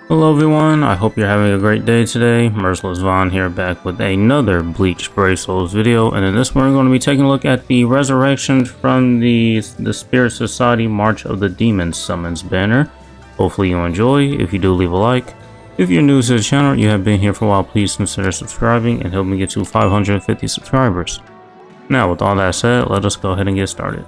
Hello everyone, I hope you're having a great day today. Merciless Vaughn here, back with another Bleach Brave Souls video, and in this one we're going to be taking a look at the resurrection from the Spirit Society March of the Demon Summons banner. Hopefully you enjoy. If you do, leave a like. If you're new to the channel, you have been here for a while, please consider subscribing and help me get to 550 subscribers. Now with all that said, let us go ahead and get started.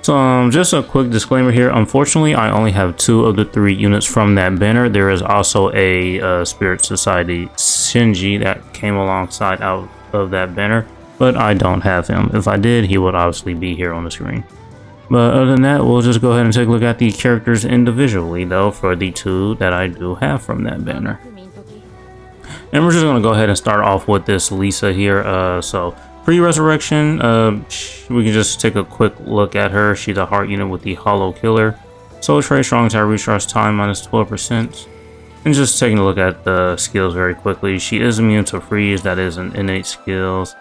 So just a quick disclaimer here, unfortunately I only have 2 of the 3 units from that banner. There is also a Spirit Society Shinji that came alongside out of that banner, but I don't have him. If I did, he would obviously be here on the screen. But other than that, we'll just go ahead and take a look at the characters individually though, for the 2 that I do have from that banner. And we're just going to go ahead and start off with this Lisa here. So pre-resurrection, we can just take a quick look at her. She's a heart unit with the Hollow Killer. Soul Trait, Strong Attack, Recharge Time minus 12%. And just taking a look at the skills very quickly. She is immune to freeze, that is an innate skills.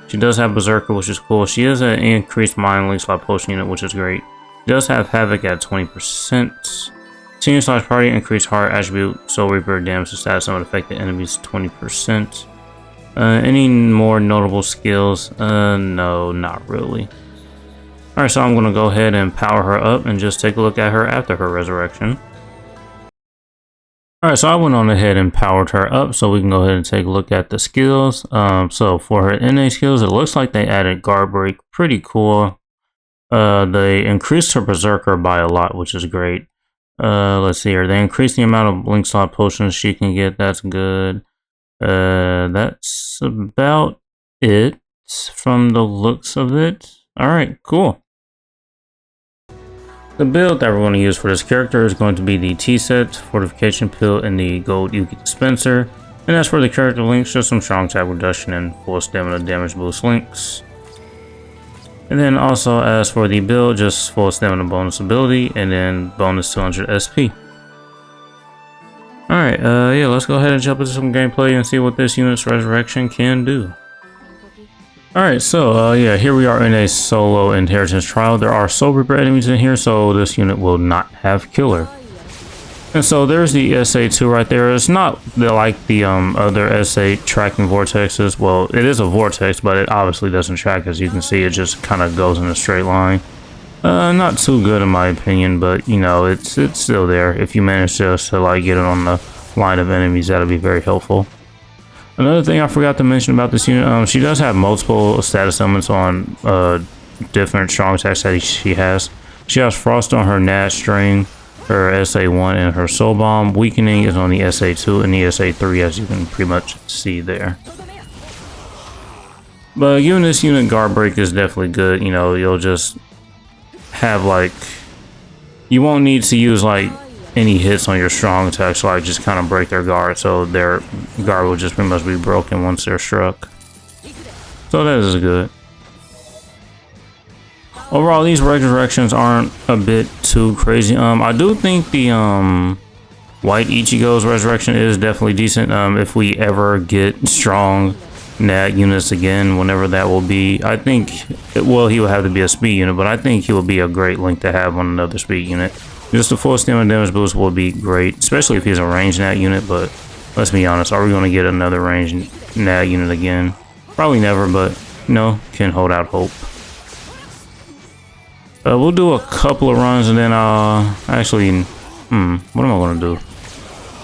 She does have Berserker, which is cool. She is an increased Mind Link Slot Potion unit, which is great. She does have Havoc at 20%. Team/party, increased heart attribute, Soul Reaper, damage to status of affected enemies 20%. Any more notable skills? No, not really. Alright, so I'm going to go ahead and power her up and just take a look at her after her resurrection. Alright, so I went on ahead and powered her up so we can go ahead and take a look at the skills. So for her innate skills, it looks like they added Guard Break. Pretty cool. They increased her Berserker by a lot, which is great. Let's see here. They increased the amount of Link Slot Potions she can get. That's good. That's about it from the looks of it. Alright, cool. The build that we're going to use for this character is going to be the T-Set, Fortification Pill, and the Gold Yuki Dispenser. And as for the character links, just some strong attack reduction and full stamina damage boost links. And then also as for the build, just full stamina bonus ability, and then bonus 200 SP. Alright, yeah, let's go ahead and jump into some gameplay and see what this unit's resurrection can do. Alright, so yeah, here we are in a solo inheritance trial. There are Soul Reaper enemies in here, so this unit will not have killer. And so there's the SA2 right there. It's not like the other SA tracking vortexes. Well, it is a vortex, but it obviously doesn't track. As you can see, it just kind of goes in a straight line. Not too good in my opinion, but you know, it's still there. If you manage just to like get it on the line of enemies, that'll be very helpful. Another thing I forgot to mention about this unit, she does have multiple status elements on different strong attacks that she has. She has Frost on her Nat String, her SA1, and her Soul Bomb. Weakening is on the SA2 and the SA3, as you can pretty much see there. But giving this unit Guard Break is definitely good. You know, you'll just have like, you won't need to use like any hits on your strong attacks, like just kind of break their guard, so their guard will just pretty much be broken once they're struck. So that is good. Overall, these resurrections aren't a bit too crazy. I do think the White Ichigo's resurrection is definitely decent. If we ever get strong Nat units again, whenever that will be, I think, well, he will have to be a speed unit, but I think he will be a great link to have on another speed unit. Just a full stamina damage boost will be great, especially if he's a ranged Nat unit, but let's be honest, are we going to get another ranged Nat unit again? Probably never, but you know, can hold out hope. We'll do a couple of runs and then actually, what am I going to do?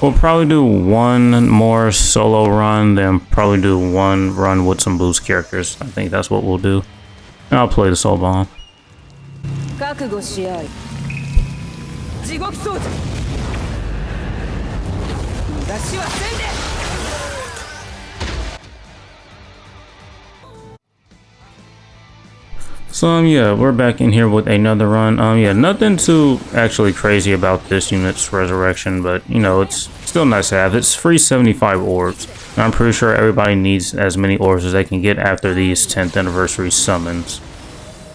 We'll probably do one more solo run, then probably do one run with some boost characters. I think that's what we'll do. And I'll play the Soul Bomb. So yeah, we're back in here with another run. Yeah, nothing too actually crazy about this unit's resurrection, but you know, it's still nice to have. It's free 75 orbs. And I'm pretty sure everybody needs as many orbs as they can get after these 10th anniversary summons.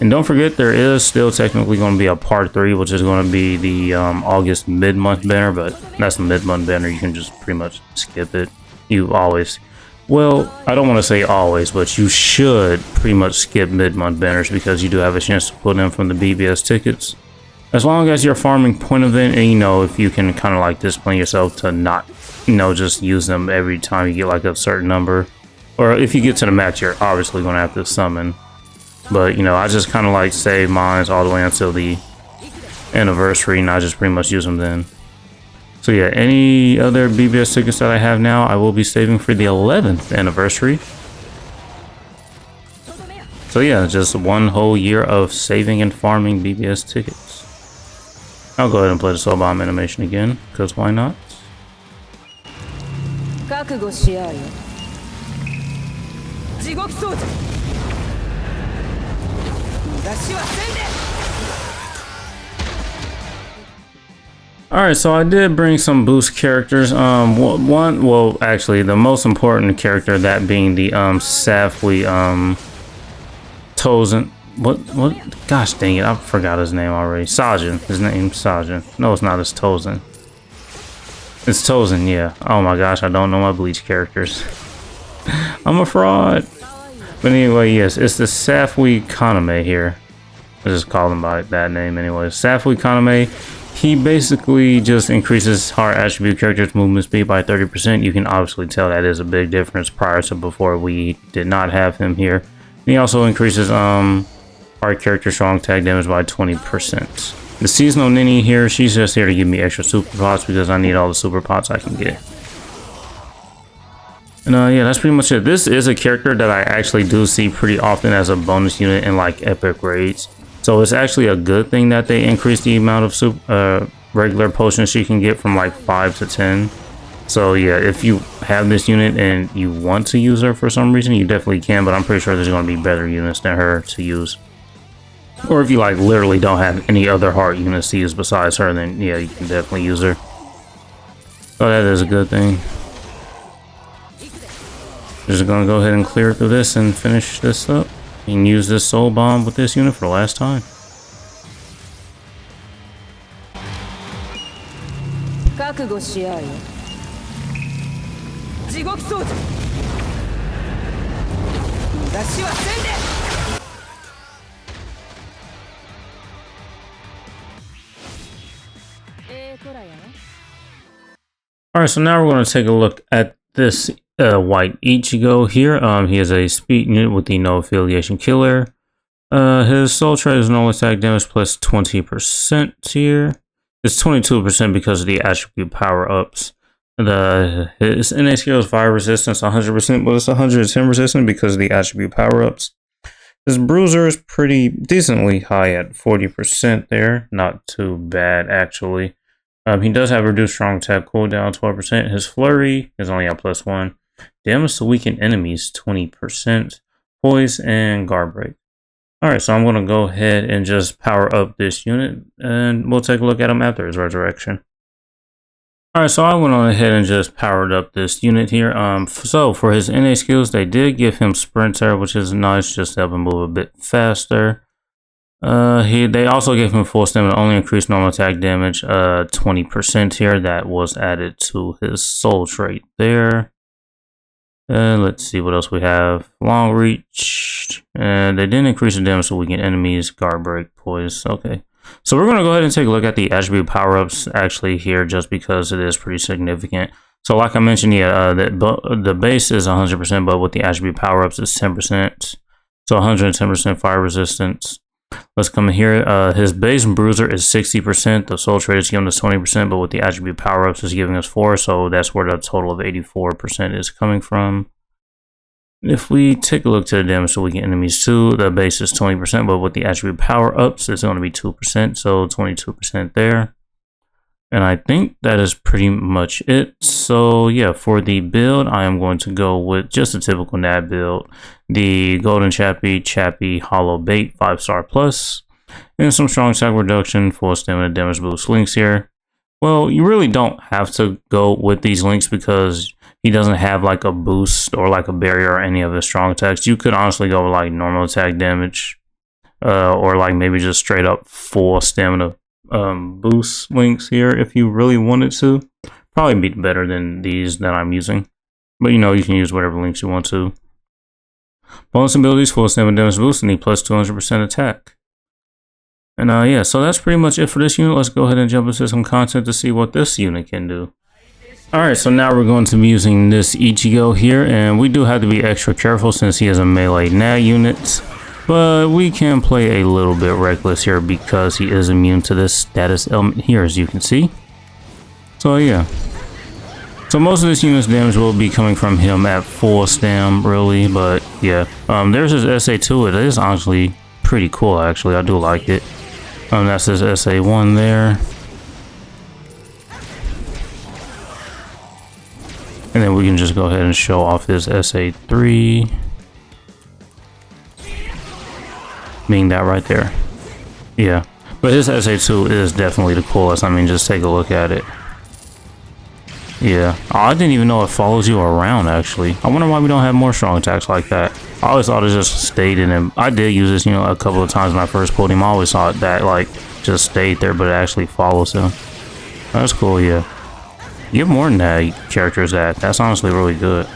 And don't forget, there is still technically going to be a part 3, which is going to be the August mid-month banner, but that's the mid-month banner. You can just pretty much skip it. You always, well, I don't want to say always, but you should pretty much skip mid-month banners because you do have a chance to pull them from the BBS tickets. As long as you're farming point event, and you know, if you can kind of like discipline yourself to not, you know, just use them every time you get like a certain number, or if you get to the max, you're obviously gonna have to summon. But you know, I just kind of like save mines all the way until the anniversary, and I just pretty much use them then. So yeah, any other BBS tickets that I have now, I will be saving for the 11th anniversary. So yeah, just 1 whole year of saving and farming BBS tickets. I'll go ahead and play the soul bomb animation again, because why not? Alright, so I did bring some boost characters. Well, actually, the most important character, that being the Safui Tozen. What? Gosh dang it, I forgot his name already. Sajin. His name's Sajin. No, it's not. It's Tozen. It's Tozen, yeah. Oh my gosh, I don't know my Bleach characters. I'm a fraud. But anyway, yes, it's the Safui Kaname here. I just call him by that name anyway. Safui Kaname. He basically just increases hard attribute characters' movement speed by 30%. You can obviously tell that is a big difference prior to before we did not have him here. He also increases hard character strong tag damage by 20%. The seasonal Nini here, she's just here to give me extra super pots because I need all the super pots I can get. And yeah, that's pretty much it. This is a character that I actually do see pretty often as a bonus unit in like epic raids. So it's actually a good thing that they increase the amount of regular potions she can get from like 5 to 10. So yeah, if you have this unit and you want to use her for some reason, you definitely can, but I'm pretty sure there's going to be better units than her to use. Or if you like literally don't have any other hard units to use besides her, then yeah, you can definitely use her. So that is a good thing. Just going to go ahead and clear through this and finish this up. You can use this soul bomb with this unit for the last time. Alright, so now we're going to take a look at this white Ichigo here. He is a speed unit with the no affiliation killer. His soul trait is normal attack damage plus 20% here. It's 22% because of the attribute power ups. His NA skill is fire resistance 100%, but it's 110 resistant because of the attribute power ups. His bruiser is pretty decently high at 40% there. Not too bad actually. He does have reduced strong attack cooldown 12%. His flurry is only at +1. Damage to weaken enemies 20%. Poise and guard break. Alright, so I'm going to go ahead and just power up this unit, and we'll take a look at him after his resurrection. Alright, so I went on ahead and just powered up this unit here. So for his NA skills, they did give him Sprinter, which is nice, just to help him move a bit faster. They also gave him full stamina, only increased normal attack damage 20% here. That was added to his soul trait there. Let's see what else we have. Long reach, and they didn't increase the damage to weaken enemies. Guard break, poise. Okay, so we're gonna go ahead and take a look at the attribute power-ups actually here, just because it is pretty significant. So like I mentioned, yeah, the base is 100%, but with the attribute power-ups it's 10%. So 110% fire resistance. Let's come in here. His base bruiser is 60%. The soul trait is giving us 20%, but with the attribute power-ups is giving us 4%. So that's where the total of 84% is coming from. If we take a look to the damage to weaken enemies too, the base is 20%, but with the attribute power-ups, it's going to be 2%. So 22% there. And I think that is pretty much it. So yeah, for the build, I am going to go with just a typical NAD build. The Golden Chappie Hollow Bait 5-star plus, and some strong attack reduction, full stamina damage boost links here. Well, you really don't have to go with these links because he doesn't have like a boost or like a barrier or any of his strong attacks. You could honestly go with like normal attack damage, or like maybe just straight up full stamina boost links here if you really wanted to. Probably be better than these that I'm using, but you know, you can use whatever links you want to. Bonus abilities: full stamina damage boost and the plus 200% attack. And yeah, so that's pretty much it for this unit. Let's go ahead and jump into some content to see what this unit can do. Alright, so now we're going to be using this Ichigo here, and we do have to be extra careful since he is a melee nat unit. But we can play a little bit reckless here because he is immune to this status element here, as you can see. So yeah. So most of this unit's damage will be coming from him at full stam, really, but yeah. There's his SA2, it is honestly pretty cool actually, I do like it. That's his SA1 there. And then we can just go ahead and show off his SA3. Being that right there. Yeah. But his SA2 is definitely the coolest. I mean, just take a look at it. Yeah. Oh, I didn't even know it follows you around, actually. I wonder why we don't have more strong attacks like that. I always thought it just stayed in him. I did use this, you know, a couple of times when I first pulled him. I always thought that, like, just stayed there, but it actually follows him. That's cool, yeah. You have more than that characters that. That's honestly really good.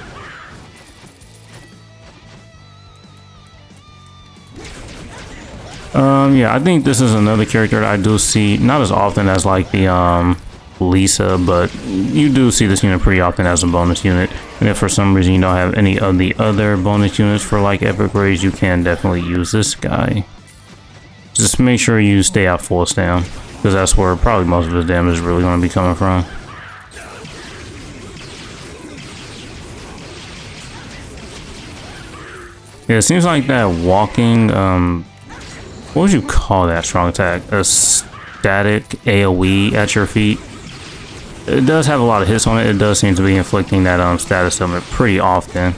Yeah, I think this is another character that I do see not as often as like the Lisa, but you do see this unit pretty often as a bonus unit. And if for some reason you don't have any of the other bonus units for like epic raids, you can definitely use this guy. Just make sure you stay at full stam, because that's where probably most of his damage is really going to be coming from. Yeah, it seems like that walking, what would you call that strong attack? A static AoE at your feet. It does have a lot of hits on it. It does seem to be inflicting that status element pretty often.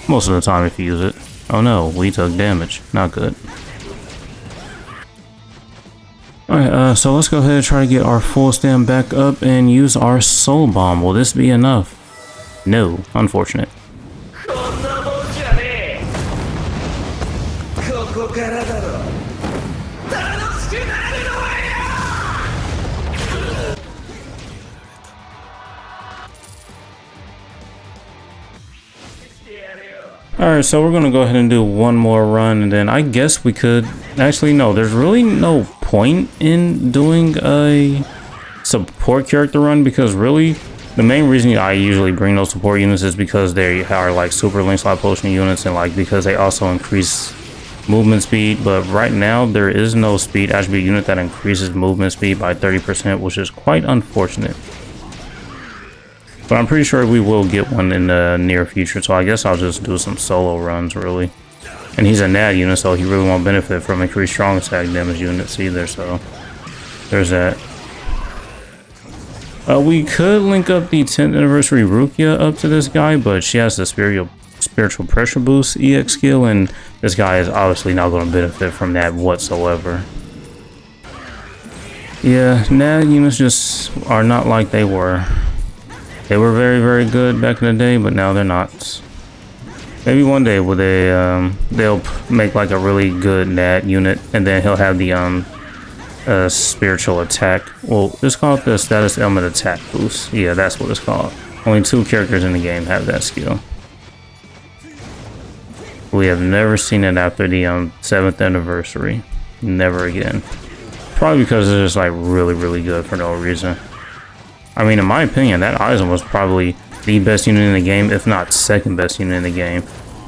Most of the time if you use it. Oh no, we took damage. Not good. Alright, so let's go ahead and try to get our full stam back up and use our soul bomb. Will this be enough? No, unfortunate. Alright, so we're going to go ahead and do one more run, and then I guess we could... Actually, no, there's really no point in doing a support character run, because really, the main reason I usually bring those support units is because they are like super link slot potion units, and like because they also increase movement speed. But right now, there is no speed attribute unit that increases movement speed by 30%, which is quite unfortunate. But I'm pretty sure we will get one in the near future, so I guess I'll just do some solo runs, really. And he's a nat unit, so he really won't benefit from increased strong attack damage units either, so there's that. We could link up the 10th anniversary Rukia up to this guy, but she has the spiritual pressure boost EX skill, and this guy is obviously not going to benefit from that whatsoever. Yeah, nat units just are not like they were. They were very, very good back in the day, but now they're not. Maybe one day will they'll make like a really good nat unit, and then he'll have the spiritual attack. Well, it's called the status element attack boost. Yeah, that's what it's called. Only 2 characters in the game have that skill. We have never seen it after the 7th anniversary. Never again. Probably because it's just like really, really good for no reason. I mean, in my opinion, that Aizen was probably the best unit in the game, if not second best unit in the game.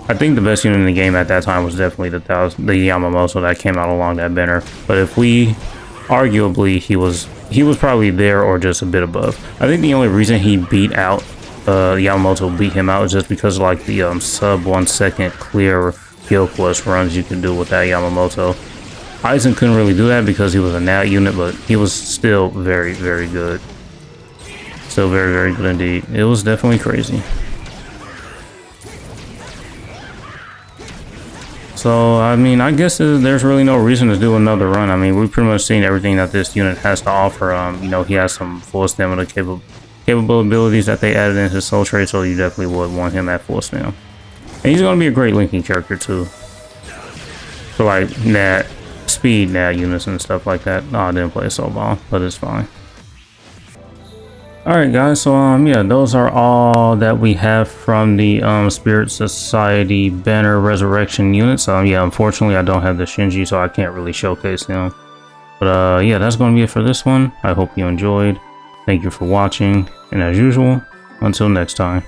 I think the best unit in the game at that time was definitely the Yamamoto that came out along that banner. But if we, arguably, he was probably there or just a bit above. I think the only reason he beat out Yamamoto beat him out is just because of like the sub 1 second clear heal plus runs you can do with that Yamamoto. Aizen couldn't really do that because he was a nat unit, but he was still very, very good. Still very, very good indeed. It was definitely crazy. So, I mean, I guess there's really no reason to do another run. I mean, we've pretty much seen everything that this unit has to offer. You know, he has some full stamina capable abilities that they added in his soul trait, so you definitely would want him at full stamina. And he's going to be a great linking character, too. For, like, speed nat units and stuff like that. No, I didn't play soul ball, but it's fine. Alright guys, so yeah, those are all that we have from the Spirit Society banner resurrection units. Yeah, unfortunately I don't have the Shinji, so I can't really showcase him. But But yeah, that's going to be it for this one. I hope you enjoyed. Thank you for watching, and as usual, until next time.